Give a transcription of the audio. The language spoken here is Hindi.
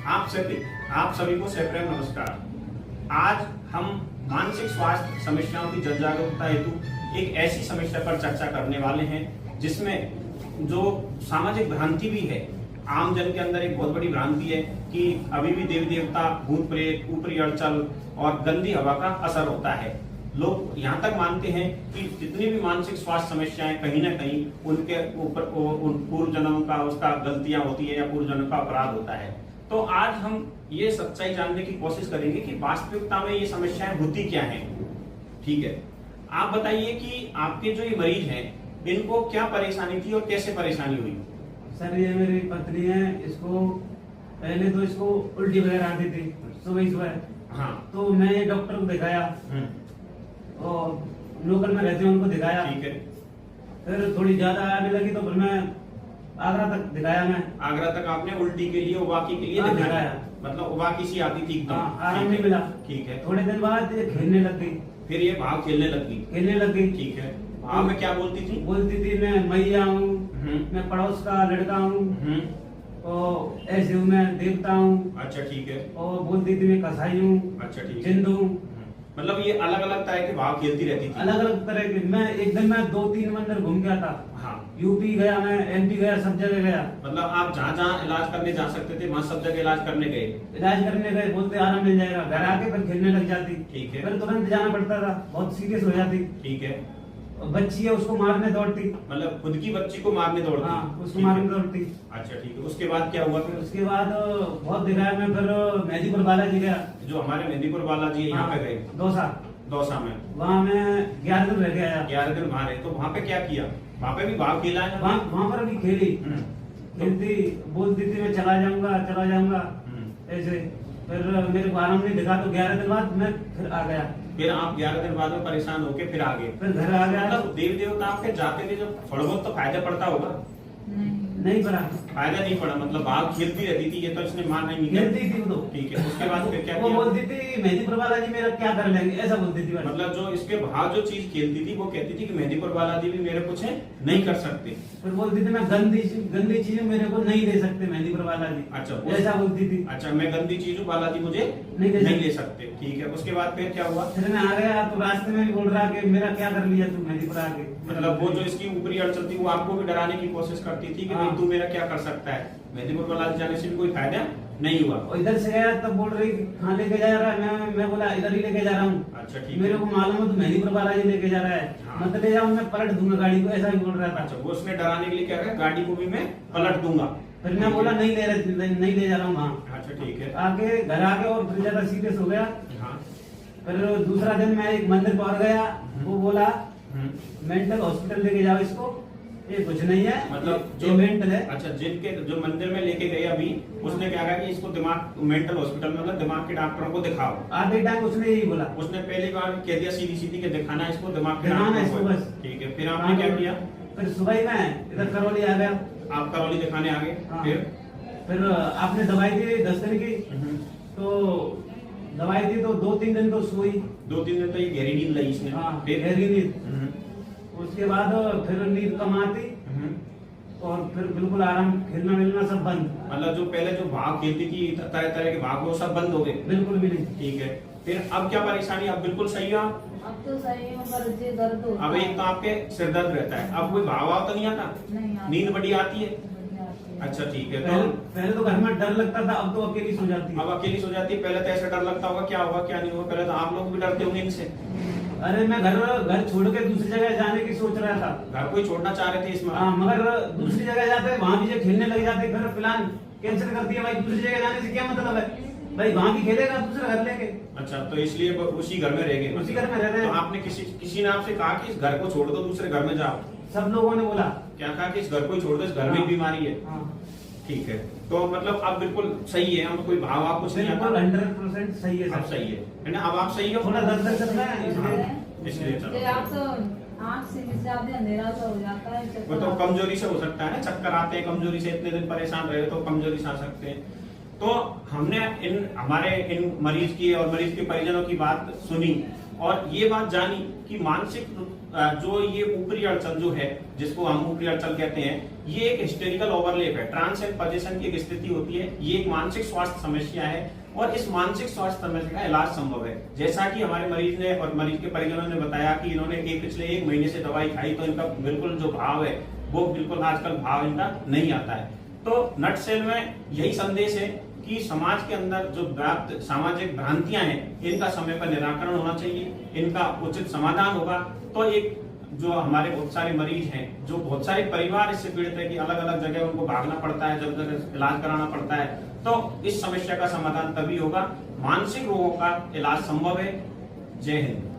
आप सभी को सप्रेम नमस्कार। आज हम मानसिक स्वास्थ्य समस्याओं की जन जागरूकता हेतु एक ऐसी समस्या पर चर्चा करने वाले हैं जिसमें जो सामाजिक भ्रांति भी है, आम जन के अंदर एक बहुत बड़ी भ्रांति है कि अभी भी देवी देवता, भूत प्रेत, ऊपरी अड़चल और गंदी हवा का असर होता है। लोग यहाँ तक मानते हैं कि जितनी भी मानसिक स्वास्थ्य समस्याएं कहीं ना कहीं उनके ऊपर उन पूर्व जन्म का उसका गलतियां होती है या पूर्व जन्म का अपराध होता है। तो आज हम ये सच्चाई जानने की कोशिश करेंगे कि वास्तविकता में ये समस्याएं होती क्या हैं। ठीक है, आप बताइए कि आपके जो ये मरीज हैं इनको क्या परेशानी थी और कैसे परेशानी हुई? सर, ये मेरी पत्नी है, इसको पहले तो इसको उल्टी वगैरह आती थी सुबह। हाँ, तो मैं ये डॉक्टर को दिखाया और लोकल में रहते हैं उनको दिखाया। ठीक है। फिर थोड़ी ज्यादा आने लगी तो फिर मैं आगरा तक दिखाया। मैं आगरा तक आपने उल्टी के लिए, उबाकी के लिए दिखाया? मतलब उबाकी सी आती थी एकदम? आराम नहीं मिला। ठीक है। थोड़े दिन बाद ये खेलने लग गई। फिर ये भाव खेलने लग गई? ठीक है। भाव में क्या बोलती थी? बोलती थी मैं मैया हूँ, मैं पड़ोस का लड़का हूँ, और ऐसे हूँ, मैं देवता हूँ। अच्छा, ठीक है। और बोलती थी मैं कसाई हूँ। अच्छा, ठीक है। जिंदू हूँ। मतलब ये अलग अलग तरह के भाव खेलती रहती थी? अलग अलग तरह के। मैं एक दिन मैं 2-3 मंदिर घूम गया था। हाँ। यूपी गया, मैं एमपी गया, सब जगह गया। मतलब आप जहाँ जहाँ इलाज करने जा सकते थे वहाँ सब जगह इलाज करने गए? इलाज करने गए, बोलते आराम मिल जाएगा। घर आके फिर खेलने लग जाती। ठीक है। फिर तुरंत जाना पड़ता था, बहुत सीरियस हो जाती। ठीक है। और बच्ची है, उसको मारने दौड़ती। मतलब खुद की बच्ची को मारने दौड़ती? हाँ, उसको मारने दौड़ती। अच्छा, ठीक है। उसके बाद क्या हुआ फिर? उसके बाद बहुत दिखाया मैं, फिर मेहंदीपुर बालाजी गया। जो हमारे मेहंदीपुर बालाजी है यहाँ पे गए? दौसा में। वहाँ मैं 11 दिन रह गया। 11 दिन वहाँ रहे। तो वहाँ पे क्या किया? वहाँ पे भी भाव खेला है? वहाँ पर भी खेली। खेलती, बोलती थी मैं चला जाऊंगा ऐसे। फिर मेरे को आराम नहीं दिखा, तो 11 दिन बाद मैं फिर आ गया। फिर आप 11 दिन बाद में परेशान होके फिर आ गए? फिर घर आ गया। मतलब देवी देवता आपके जाते थे जब, थोड़ा बहुत तो फायदा पड़ता होगा? नहीं पड़ा। फायदा नहीं पड़ा? मतलब भाव खेलती रहती थी, ये तो इसने मान नहीं किया? खेलती थी वो तो। ठीक है। उसके बाद फिर क्या वो किया? बोलती थी मेहंदीपुर बालाजी मेरा क्या कर लेंगे, ऐसा बोलती थी। मतलब जो इसके भाव जो चीज खेलती थी वो कहती थी कि मेहंदीपुर बालाजी भी मेरे कुछ नहीं कर सकते। फिर बोलती थी मैं गंदी चीजें मेरे को नहीं दे सकते मेहंदीपुर बालाजी। अच्छा, ऐसा बोलती थी। अच्छा, मैं गंदी चीज हूँ, बालाजी मुझे नहीं ले सकते। ठीक है। उसके बाद फिर क्या हुआ? फिर मैं आ गया तो रास्ते में भी बोल रहा कि मेरा क्या कर लिया तू मेहंदीपुर आके। मतलब वो जो इसकी ऊपरी अड़चन थी वो आपको भी डराने की कोशिश करती थी कि भाई तू मेरा क्या कर सकता है, मेहंदीपुर बालाजी जाने से भी कोई फायदा नहीं हुआ। और इधर से गया तब बोल रही कहाँ लेके जा रहा है। मैं बोला इधर ही लेके जा रहा हूँ। अच्छा, ठीक है। मेरे को मालूम है तो मेहंदीपुर बालाजी लेके जा रहा है। हाँ। मत ले जाओ, मैं पलट दूंगा गाड़ी को, ऐसा भी बोल रहा था। अच्छा, वो उसने डराने के लिए क्या कहा, गाड़ी को भी मैं पलट दूंगा? फिर मैं बोला नहीं ले जा रहा हूँ वहाँ। अच्छा, ठीक है। आके घर आके और फिर ज्यादा सीरियस हो गया। हाँ। फिर दूसरा दिन मैं एक मंदिर पर गया, वो बोला मेंटल हॉस्पिटल लेके जाओ इसको, ये कुछ नहीं है, मतलब जो मेंटल है। अच्छा, जिनके जो मंदिर में लेके गए अभी, उसने क्या कहा कि इसको दिमाग मेंटल हॉस्पिटल में, मतलब दिमाग के डॉक्टरों को दिखाओ? आधे टाइम उसने यही बोला। उसने पहली बार कह दिया सीधी के दिखाना इसको दिमाग के दिखाना डॉक्टरों इसको को? बस। ठीक है। फिर आपने क्या किया? फिर सुबह ही मैं इधर करौली आ गया। आप करौली दिखाने आ गए? हाँ। फिर आपने दवाई दी 10 दिन की, तो दवाई दी तो 2-3 दिन तो सोई। 2-3 दिन तो ये गहरी नींद ली इसने? हाँ, फिर गहरी नींद। उसके बाद फिर नींद कम आती और फिर बिल्कुल आराम, खेलना मिलना सब बंद। मतलब जो पहले जो भाव खेलती थी तरह तरह के भाव, वो सब बंद हो गए? बिल्कुल भी नहीं। ठीक है। फिर अब क्या परेशानी? अब बिल्कुल सही है? अब तो सही है, मगर जे दर्द होता अब एक तो आपके सिर दर्द रहता है, अब कोई भाव तो नहीं आता? नहीं आता। नींद बड़ी आती है? बढ़िया आती है। अच्छा, ठीक है। पहले तो घर में डर लगता था, अब तो अकेली सो जाती है। अब अकेली सो जाती है? पहले तो ऐसा डर लगता होगा क्या होगा क्या नहीं होगा, पहले तो आप लोग भी डरते होंगे इनसे? अरे मैं घर छोड़ के दूसरी जगह जाने की सोच रहा था। घर को ही छोड़ना चाह रहे थे इसमें? हाँ, मगर दूसरी जगह जाते वहाँ भी जो खेलने लग जाते, फिर प्लान कैंसिल कर दिया। भाई दूसरी जगह जाने से क्या मतलब है, भाई वहाँ भी खेलेगा दूसरा घर लेके। अच्छा, तो इसलिए उसी घर में रह गए? उसी घर में रह रहे। तो आपने किसी ने आपसे कहा कि इस घर को छोड़ दो, दूसरे घर में जाओ? सब लोगों ने बोला। क्या कहा कि इस घर को ही छोड़ दो, इस घर में बीमारी है? ठीक है। तो मतलब अब बिल्कुल सही है, हम कोई भाव आप कुछ नहीं आता? 100% सही है। अब सही है ना? अब आप सही हो? थोड़ा दर्द चल रहा है इसलिए चलो। आप तो आँख से ज्यादा अंधेरा सा हो जाता है। वो तो कमजोरी से हो सकता है ना, चक्कर आते हैं कमजोरी से, इतने दिन परेशान रहे तो कमजोरी से आ सकते हैं। तो हमने हमारे इन मरीज की और मरीज के परिजनों की बात सुनी और ये बात जानी कि मानसिक जो ये ऊपरी अड़चन जो है, जिसको हम ऊपरी अड़चन कहते हैं, ये एक हिस्टेरिकल ओवरलेप है, ट्रांस एंड पोजीशन की एक स्थिति होती है। ये एक मानसिक स्वास्थ्य समस्या है और इस मानसिक स्वास्थ्य समस्या का इलाज संभव है। जैसा कि हमारे मरीज ने और मरीज के परिजनों ने बताया कि इन्होंने पिछले 1 महीने से दवाई खाई तो इनका बिल्कुल जो भाव है वो बिल्कुल आजकल भाव इनका नहीं आता है। तो नटसेल में यही संदेश है कि समाज के अंदर जो व्याप्त सामाजिक भ्रांतियां हैं, इनका समय पर निराकरण होना चाहिए, इनका उचित समाधान होगा तो एक जो हमारे बहुत सारे मरीज हैं, जो बहुत सारे परिवार इससे पीड़ित है कि अलग अलग जगह उनको भागना पड़ता है, जब जगह इलाज कराना पड़ता है, तो इस समस्या का समाधान तभी होगा। मानसिक रोगों का इलाज संभव है। जय हिंद।